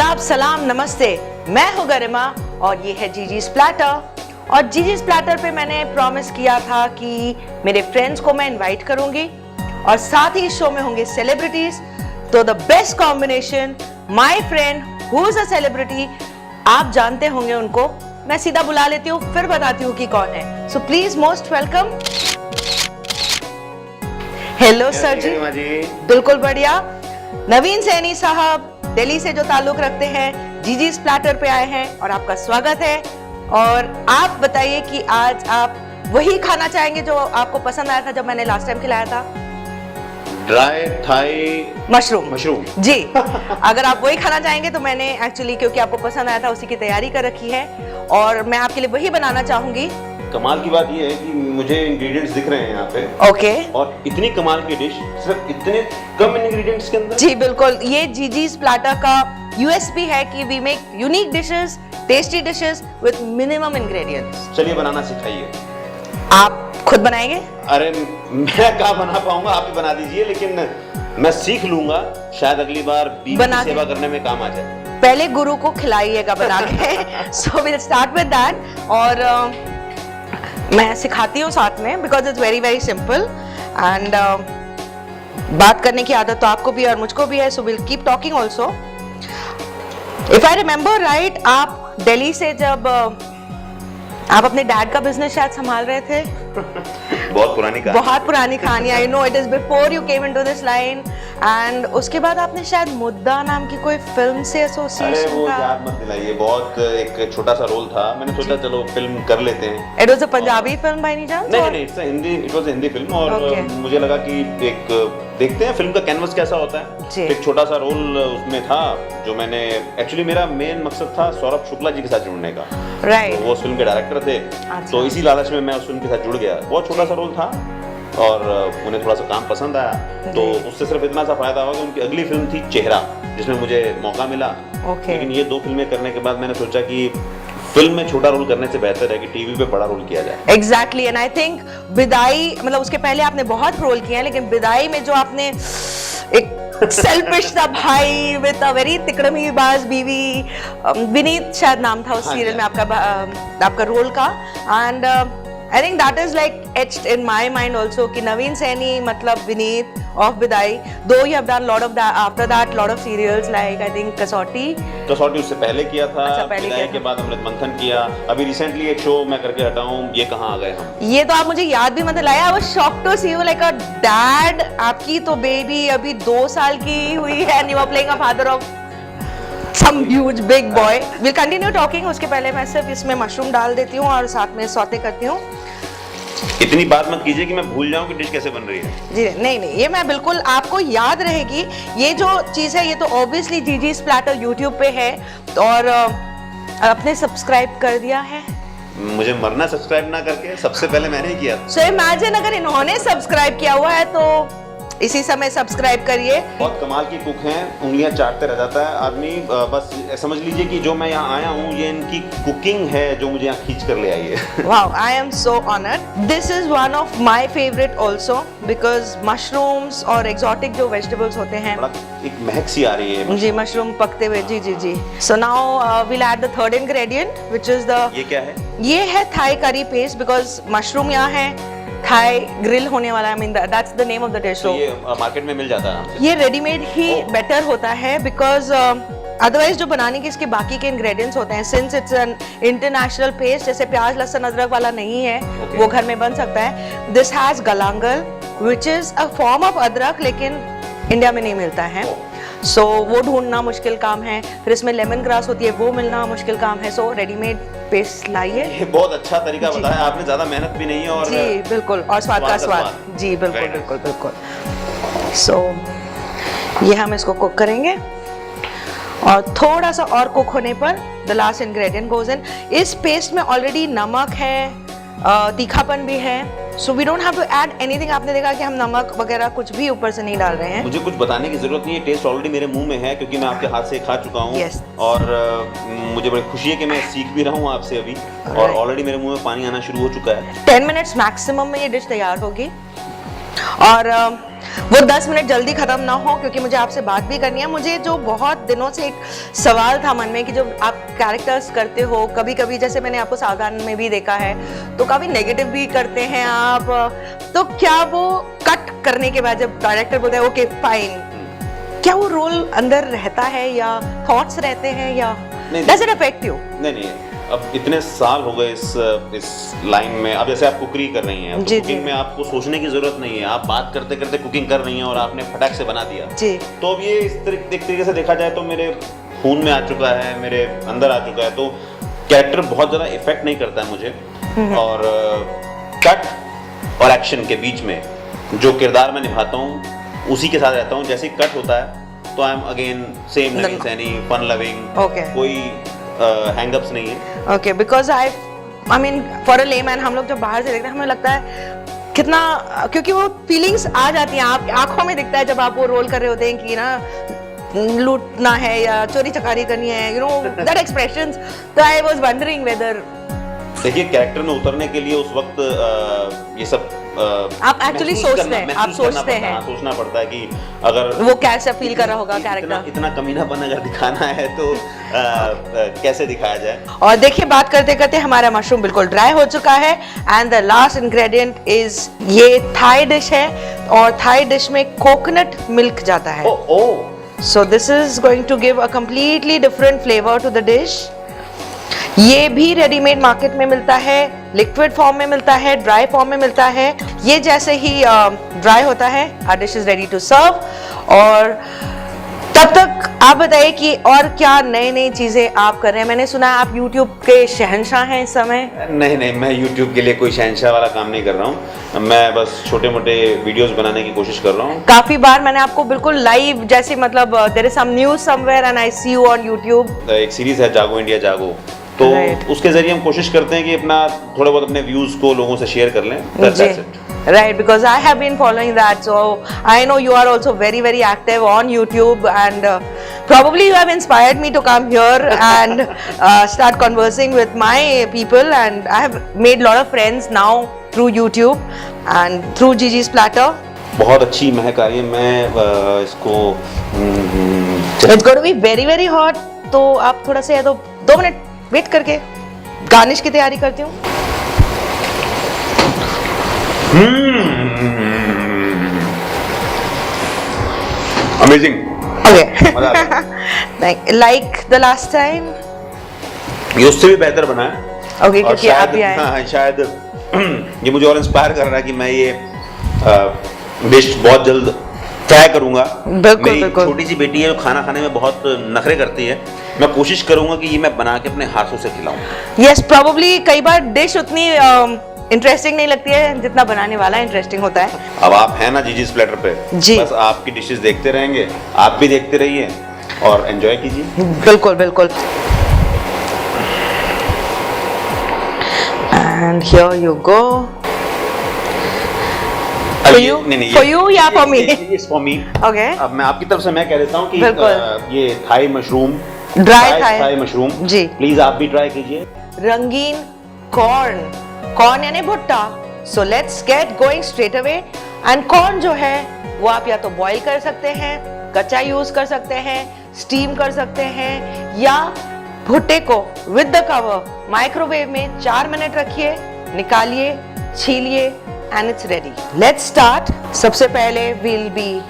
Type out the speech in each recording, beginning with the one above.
आदाब, सलाम, नमस्ते। मैं हूँ गरिमा और ये है जीजी's प्लैटर। और जीजी's प्लैटर पे मैंने प्रॉमिस किया था कि मेरे फ्रेंड्स को मैं इनवाइट करूंगी और साथ ही इस शो में होंगे सेलिब्रिटीज। तो the best combination, my friend who is a celebrity, आप जानते होंगे उनको, मैं सीधा बुला लेती हूँ फिर बताती हूँ कि कौन है। So please most welcome. Hello sir ji. बिल्कुल बढ़िया। नवीन सैनी साहब दिल्ली से जो ताल्लुक रखते हैं, जीजी's प्लैटर पे आए हैं और आपका स्वागत है। और आप बताइए कि आज आप वही खाना चाहेंगे जो आपको पसंद आया था जब मैंने लास्ट टाइम खिलाया था? ड्राई थाई मशरूम जी। अगर आप वही खाना चाहेंगे तो मैंने एक्चुअली, क्योंकि आपको पसंद आया था, उसी की तैयारी कर रखी है और मैं आपके लिए वही बनाना चाहूंगी। कमाल की बात ये है कि मुझे इंग्रेडिएंट्स दिख रहे हैं यहाँ पे। ओके। और इतनी कमाल की डिश सिर्फ इतने कम इंग्रेडिएंट्स के अंदर। जी बिल्कुल, ये जीजी's प्लैटर का यूएसपी है कि we make unique dishes, tasty dishes with minimum ingredients. चलिए बनाना सिखाइए। आप खुद बनाएंगे? अरे मैं क्या बना पाऊंगा, आप ही बना दीजिए, लेकिन मैं सीख लूंगा, शायद अगली बार बीवी की सेवा करने में काम आ जाए। पहले गुरु को खिलाइएगा बना के। So will start with that. और मैं सिखाती हूँ साथ में, because it's very very simple and बात करने की आदत तो आपको भी और मुझको भी है, so will keep talking also. If I remember right, आप दिल्ली से जब आप अपने डैड का बिजनेस शायद संभाल रहे थे। बहुत पुरानी कहानी। I know it is before you came into this line. And उसके बाद आपने शायद मुद्दा नाम की कोई फिल्म से एसोसिएशन। अरे वो याद मत दिलाइए, बहुत एक छोटा सा रोल था, मैंने सोचा चलो फिल्म कर लेते हैं। It was a Punjabi film by any chance? नहीं, इट वाज हिंदी फिल्म। और मुझे लगा कि एक देखते हैं फिल्म का कैनवस कैसा होता है। एक छोटा सा रोल उसमें था जो मैंने, एक्चुअली मेरा मेन मकसद था सौरभ शुक्ला जी के साथ जुड़ने का। राइट। तो वो उस फिल्म के डायरेक्टर थे। तो इसी लालच में मैं उस फिल्म के साथ जुड़ गया। बहुत छोटा सा रोल था और उन्हें थोड़ा सा काम पसंद आया, तो उससे सिर्फ इतना सा फायदा हुआ कि उनकी अगली फिल्म थी चेहरा, जिसमें मुझे मौका मिला। लेकिन ये दो फिल्में करने के बाद मैंने सोचा कि फिल्म में छोटा रोल करने से बेहतर है कि टीवी पे बड़ा रोल किया जाए। एग्जैक्टली। एंड आई थिंक विदाई, मतलब उसके पहले आपने बहुत रोल किए हैं, लेकिन विदाई में जो आपने एक सेल्फिश सा भाई विद अ वेरी तिकड़मीबाज बीवी, विनीत शायद नाम था उस सीरियल में आपका रोल का। And I think that is like etched in my mind also कि नवीन सैनी मतलब विनीत of विदाई। Though you have done lot of that after that, lot of serials like I think कसौटी उससे पहले किया था। विदाई के बाद अमृत मंथन किया। अभी रिसेंटली एक शो मैं करके हटा हूँ, ये कहाँ आ गए हम। ये तो आप मुझे याद भी मत दिलाया। I was shocked to see you like a dad। आपकी तो बेबी अभी 2 साल की हुई है and you are playing a father of some huge big boy। We'll continue talking। उसके पहले मैं सिर्फ इसमें मशरूम डाल देती हूँ और साथ में सौते करती हूँ। इतनी बात मत कीजिए कि मैं भूल जाऊं कि डिश कैसे बन रही है। जी नहीं, ये मैं बिल्कुल आपको याद रहेगी। ये जो चीज है ये तो ऑब्वियसली जीजी's प्लैटर यूट्यूब पे है और आपने सब्सक्राइब कर दिया है। मुझे मरना सब्सक्राइब ना करके, सबसे पहले मैंने ही किया। सो इमेजिन अगर इन्होंने सब्सक्राइब किया हुआ है तो इसी समय सब्सक्राइब करिए। बहुत कमाल की कुक हैं, उंगलियां चाटते रह जाता है आदमी। बस समझ लीजिए कि जो मैं यहाँ आया हूँ ये इनकी कुकिंग है जो मुझे यहाँ खींच कर ले आई है। Wow, I am so honoured. This is one of my favourite also because mushrooms और एक्सोटिक जो वेजिटेबल्स होते हैं, बड़ा एक महक सी आ रही है जी मशरूम पकते हुए। जी। So now we'll add the third ingredient which is the, ये क्या है? ये है Thai curry paste. Because mushroom यहाँ है, थाई ग्रिल होने वाला है। I mean that's the name of the dish. ये मार्केट में मिल जाता है। ये रेडीमेड ही बेटर होता है बिकॉज अदरवाइज जो बनाने के इसके बाकी के इंग्रेडिएंट्स होते हैं, since it's an international paste, जैसे प्याज लहसुन अदरक वाला नहीं है, वो घर में बन सकता है। This has galangal which is a form of अदरक, लेकिन इंडिया में नहीं मिलता है। सो वो ढूंढना मुश्किल काम है। फिर इसमें लेमन ग्रास होती है, वो मिलना मुश्किल काम है। सो रेडीमेड पेस्ट लाइए। ये बहुत अच्छा तरीका बताया आपने, ज्यादा मेहनत भी नहीं है और जी बिल्कुल, और स्वाद का स्वाद। जी बिल्कुल। सो ये हम इसको कुक करेंगे और थोड़ा सा और कुक होने पर the last ingredient goes in. इस पेस्ट में ऑलरेडी नमक है, तीखापन भी है, so we don't have to add anything. आपने देखा कि हम नमक वगैरह कुछ भी ऊपर से नहीं डाल रहे हैं। मुझे कुछ बताने की जरूरत नहीं है, टेस्ट ऑलरेडी मेरे मुंह में है क्योंकि मैं आपके हाथ से खा चुका हूँ। और मुझे बड़ी खुशी है कि मैं सीख भी रहा हूँ आपसे अभी, और ऑलरेडी मेरे मुंह में पानी आना शुरू हो चुका है। 10 मिनट्स मैक्सिमम में ये डिश तैयार होगी। और वो 10 मिनट जल्दी खत्म ना हो, क्योंकि मुझे आपसे बात भी करनी है। मुझे जो बहुत दिनों से एक सवाल था मन में कि जो आप कैरेक्टर्स करते हो, कभी कभी जैसे मैंने आपको सावधान में भी देखा है तो काफी नेगेटिव भी करते हैं आप, तो क्या वो कट करने के बाद जब डायरेक्टर बोलता है ओके फाइन, क्या वो रोल अंदर रहता है या थॉट्स रहते हैं या डज इट अफेक्ट यू? नहीं, अब इतने साल हो गए इस लाइन में। अब जैसे आप कुकिंग कर रही हैं, तो कुकिंग में आपको सोचने की जरूरत नहीं है, आप बात करते करते कुकिंग कर रही हैं और आपने फटाक से बना दिया जी। तो अब ये इस तरीके से देखा जाए तो मेरे खून में आ चुका है, मेरे अंदर आ चुका है, तो कैरेक्टर बहुत ज़्यादा इफेक्ट नहीं करता है मुझे। और कट और एक्शन के बीच में जो किरदार मैं निभाता हूँ उसी के साथ रहता हूँ। जैसे कट होता है तो I am again same Naveen Saini, fun loving, कोई हैंगअप्स नहीं है। Okay, because I mean for a layman, हम लोग जब बाहर से देखते हैं हमें लगता है कितना, क्योंकि वो फीलिंग्स आ जाती हैं, आप आंखों में दिखता है जब आप वो रोल कर रहे होते हैं कि ना लूटना है या चोरी चकारी करनी है, यू नो दैट एक्सप्रेशंस। तो आई वाज वंडरिंग वेदर, देखिए कैरेक्टर में उतरने के लिए उस वक्त ये सब आप एक्चुअली सोचते हैं, आप सोचते हैं, सोचना पड़ता है कि अगर वो कैसा फील कर रहा होगा कैरेक्टर, इतना कमीनापन अगर दिखाना है तो कैसे दिखाया जाए। और देखिए बात करते करते हमारा मशरूम बिल्कुल ड्राई हो चुका है and the last ingredient is, ये थाई डिश है और थाई डिश में कोकोनट मिल्क जाता है। So this is going to give a completely different flavour to the dish. ये भी रेडीमेड मार्केट में मिलता है, लिक्विड फॉर्म में मिलता है, ड्राई फॉर्म में मिलता है। ये जैसे ही ड्राई होता है our dish is ready to serve. और तब तक आप बताइए कि और क्या नई नई चीजें आप कर रहे हैं। मैंने सुना है आप YouTube के शहंशाह हैं इस समय। नहीं, मैं YouTube के लिए कोई शहंशाह वाला काम नहीं कर रहा हूँ, मैं बस छोटे मोटे वीडियोस बनाने की कोशिश कर रहा हूँ। काफी बार मैंने आपको बिल्कुल लाइव जैसे, मतलब there is some news somewhere and I see you on YouTube। एक सीरीज है जागो इंडिया जागो, तो उसके जरिए हम कोशिश करते हैं कि अपना थोड़ा बहुत अपने व्यूज को लोगों से शेयर कर लें। Right, because I have been following that, so I know you are also very very active on YouTube, and probably you have inspired me to come here and start conversing with my people, and I have made lot of friends now through YouTube and through Gigi's Platter. बहुत अच्छी महक आ रही है, मैं इसको It's going to be very very hot, तो आप थोड़ा सा या तो 2 मिनट वेट करके गार्निश की तैयारी करती हूँ। Amazing. Okay. Like the last time. ये उससे भी बेहतर बना है। Okay, क्योंकि आप भी आए। हाँ, शायद ये मुझे और इंस्पायर कर रहा है कि मैं ये डिश बहुत जल्द ट्राई करूंगा। मेरी छोटी सी बेटी है जो खाना खाने में बहुत नखरे करती है, मैं कोशिश करूंगा कि ये मैं बना के अपने हाथों से खिलाऊं। Yes, probably कई बार डिश उतनी इंटरेस्टिंग नहीं लगती है जितना बनाने वाला इंटरेस्टिंग होता है। अब आप हैं ना जीजी's प्लेटर पे, बस आपकी डिशेस देखते रहेंगे, आप भी देखते रहिए और एंजॉय कीजिए। बिल्कुल बिल्कुल। And here you go. For you? For you या for me? It's for me. Okay. अब मैं आपकी तरफ से मैं कह देता हूँ कि ये Thai mushroom, dry Thai mushroom जी, प्लीज आप भी ट्राई कीजिए। रंगीन कॉर्न यानी भुट्टा। So let's get going straight away. And corn जो है वो आप या तो बॉईल कर सकते हैं, कच्चा यूज कर सकते हैं, स्टीम कर सकते हैं, या भुट्टे को विद द कवर माइक्रोवेव में 4 मिनट रखिए, निकालिए, छीलिए and it's ready. Let's start. सबसे पहले we'll be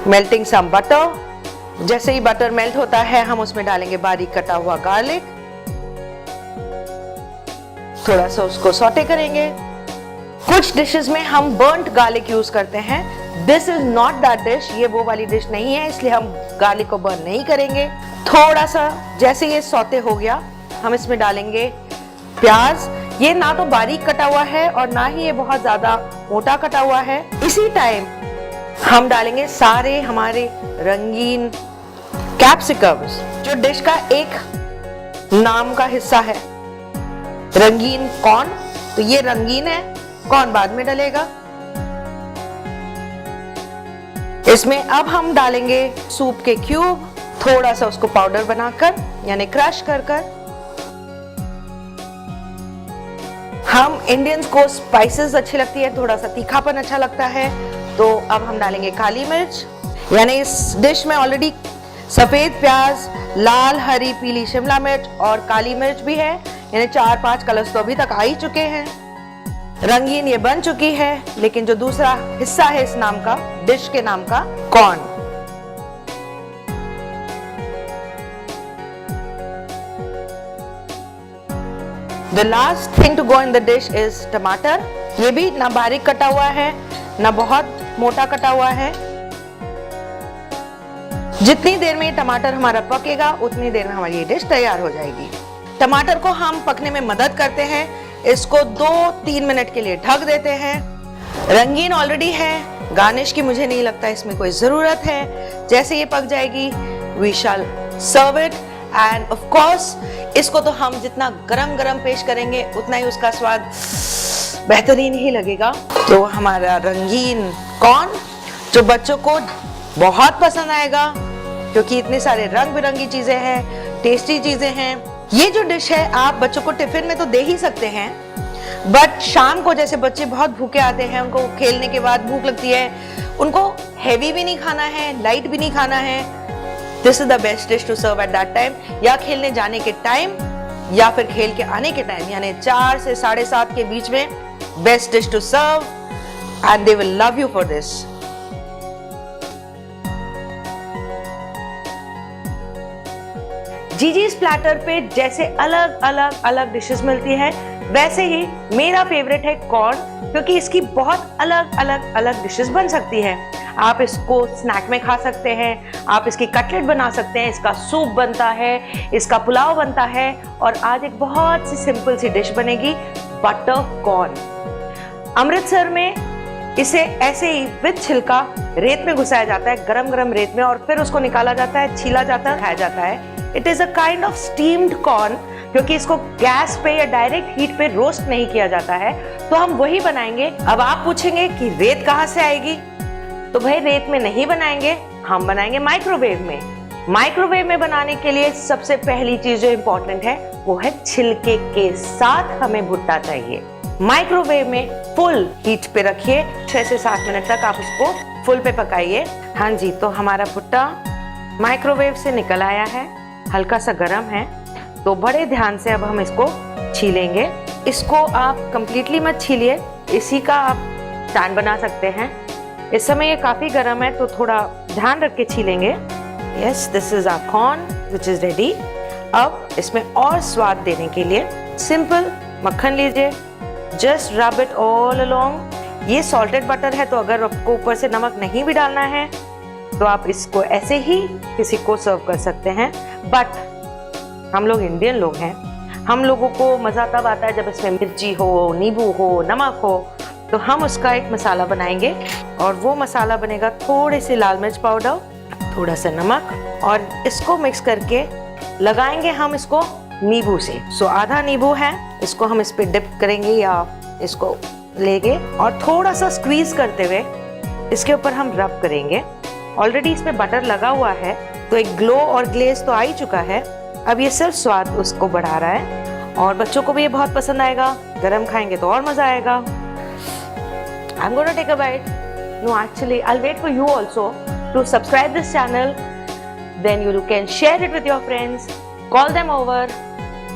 melting some butter. जैसे ही बटर मेल्ट होता है हम उसमें डालेंगे बारीक कटा हुआ गार्लिक, थोड़ा सा उसको सॉटे करेंगे। कुछ डिशेस में हम बर्न्ट गार्लिक यूज करते हैं, this is not that dish, ये वो वाली डिश नहीं है, इसलिए हम गार्लिक को बर्न नहीं करेंगे। थोड़ा सा जैसे ये सौते हो गया हम इसमें डालेंगे प्याज। ये ना तो बारीक कटा हुआ है और ना ही ये बहुत ज्यादा मोटा कटा हुआ है। इसी टाइम हम डालेंगे सारे हमारे रंगीन कैप्सिकम्स, जो डिश का एक नाम का हिस्सा है। रंगीन कॉर्न, तो ये रंगीन है, कॉर्न बाद में डलेगा। इसमें अब हम डालेंगे सूप के क्यूब, थोड़ा सा उसको पाउडर बनाकर यानी क्रश कर कर। हम इंडियंस को स्पाइसेस अच्छी लगती है, थोड़ा सा तीखापन अच्छा लगता है। तो अब हम डालेंगे काली मिर्च, यानी इस डिश में ऑलरेडी सफेद प्याज, लाल, हरी, पीली शिमला मिर्च और काली मिर्च भी है, यानी 4-5 कलर्स तो अभी तक आ ही चुके हैं। रंगीन ये बन चुकी है, लेकिन जो दूसरा हिस्सा है इस नाम का, डिश के नाम का, corn. The last thing to go in the dish is टमाटर। ये भी ना बारीक कटा हुआ है ना बहुत मोटा कटा हुआ है। जितनी देर में टमाटर हमारा पकेगा उतनी देर में हमारी ये डिश तैयार हो जाएगी। टमाटर को हम पकने में मदद करते हैं, इसको 2-3 मिनट के लिए ढक देते हैं। रंगीन ऑलरेडी है, गार्निश की मुझे नहीं लगता इसमें कोई जरूरत है। जैसे ये पक जाएगी we shall serve it and of course इसको तो हम जितना गरम गरम पेश करेंगे उतना ही उसका स्वाद बेहतरीन ही लगेगा। तो हमारा रंगीन कॉर्न जो बच्चों को बहुत पसंद आएगा, क्योंकि इतने सारे रंग बिरंगी चीजें हैं, टेस्टी चीजें हैं। ये जो डिश है आप बच्चों को टिफिन में तो दे ही सकते हैं, बट शाम को जैसे बच्चे बहुत भूखे आते हैं, उनको खेलने के बाद भूख लगती है, उनको हैवी भी नहीं खाना है, लाइट भी नहीं खाना है, this is the best dish to serve at that time. या खेलने जाने के टाइम या फिर खेल के आने के टाइम, यानी 4 से 7:30 के बीच में best dish to serve and they will love you for this. जीजी's प्लैटर पे जैसे अलग अलग अलग डिशेस मिलती हैं, वैसे ही मेरा फेवरेट है कॉर्न, क्योंकि इसकी बहुत अलग अलग अलग डिशेस बन सकती है। आप इसको स्नैक में खा सकते हैं, आप इसकी कटलेट बना सकते हैं, इसका सूप बनता है, इसका पुलाव बनता है, और आज एक बहुत सी सिंपल सी डिश बनेगी, बटर कॉर्न। अमृतसर में इसे ऐसे ही विद छिलका रेत में घुसाया जाता है, गरम गरम रेत में, और फिर उसको निकाला जाता है, छीला जाता है, खाया जाता है। It is a kind of steamed corn, क्योंकि इसको गैस पे या डायरेक्ट हीट पे रोस्ट नहीं किया जाता है, तो हम वही बनाएंगे। अब आप पूछेंगे कि रेत कहाँ से आएगी, तो भाई रेत में नहीं बनाएंगे, हम बनाएंगे माइक्रोवेव में। माइक्रोवेव में बनाने के लिए सबसे पहली चीज जो इंपॉर्टेंट है वो है छिलके के साथ हमें भुट्टा चाहिए। माइक्रोवेव में फुल हीट पे रखिए, 6 से 7 मिनट तक आप उसको फुल पे पकाइए। हाँ जी, तो हमारा भुट्टा माइक्रोवेव से निकल आया है, हल्का सा गर्म है, तो बड़े ध्यान से अब हम इसको छीलेंगे। इसको आप कंप्लीटली मत छीलिए, इसी का आप स्टैंड बना सकते हैं। इस समय ये काफी गर्म है, तो थोड़ा ध्यान रख के छीलेंगे। Yes, this is our corn which is ready. अब इसमें और स्वाद देने के लिए सिंपल मक्खन लीजिए, just rub it all along. ये सॉल्टेड बटर है, तो अगर आपको ऊपर से नमक नहीं भी डालना है तो आप इसको ऐसे ही किसी को सर्व कर सकते हैं। बट हम लोग इंडियन लोग हैं, हम लोगों को मज़ा तब आता है जब इसमें मिर्ची हो, नींबू हो, नमक हो, तो हम उसका एक मसाला बनाएंगे, और वो मसाला बनेगा थोड़े से लाल मिर्च पाउडर, थोड़ा सा नमक, और इसको मिक्स करके लगाएंगे हम इसको नींबू से। सो आधा नींबू है, इसको हम इस पे डिप करेंगे या इसको लेंगे और थोड़ा सा स्क्वीज करते हुए इसके ऊपर हम रब करेंगे। ऑलरेडी इसमें बटर लगा हुआ है, तो एक ग्लो और ग्लेज तो आ ही चुका है। अब ये सिर्फ स्वाद उसको बढ़ा रहा है, और बच्चों को भी ये बहुत पसंद आएगा। गरम खाएंगे तो और मजा आएगा। I'm going to take a bite. No, actually, I'll wait for you also to subscribe this channel. Then you can share it with your friends. Call them over.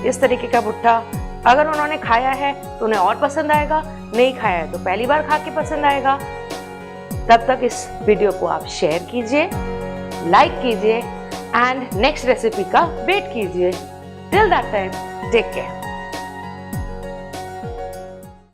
इस तरीके का भुट्टा अगर उन्होंने खाया है तो उन्हें और पसंद आएगा, नहीं खाया है तो पहली बार खा के पसंद आएगा। तब तक इस वीडियो को आप शेयर कीजिए, लाइक कीजिए, एंड नेक्स्ट रेसिपी का वेट कीजिए। Till that time, take care.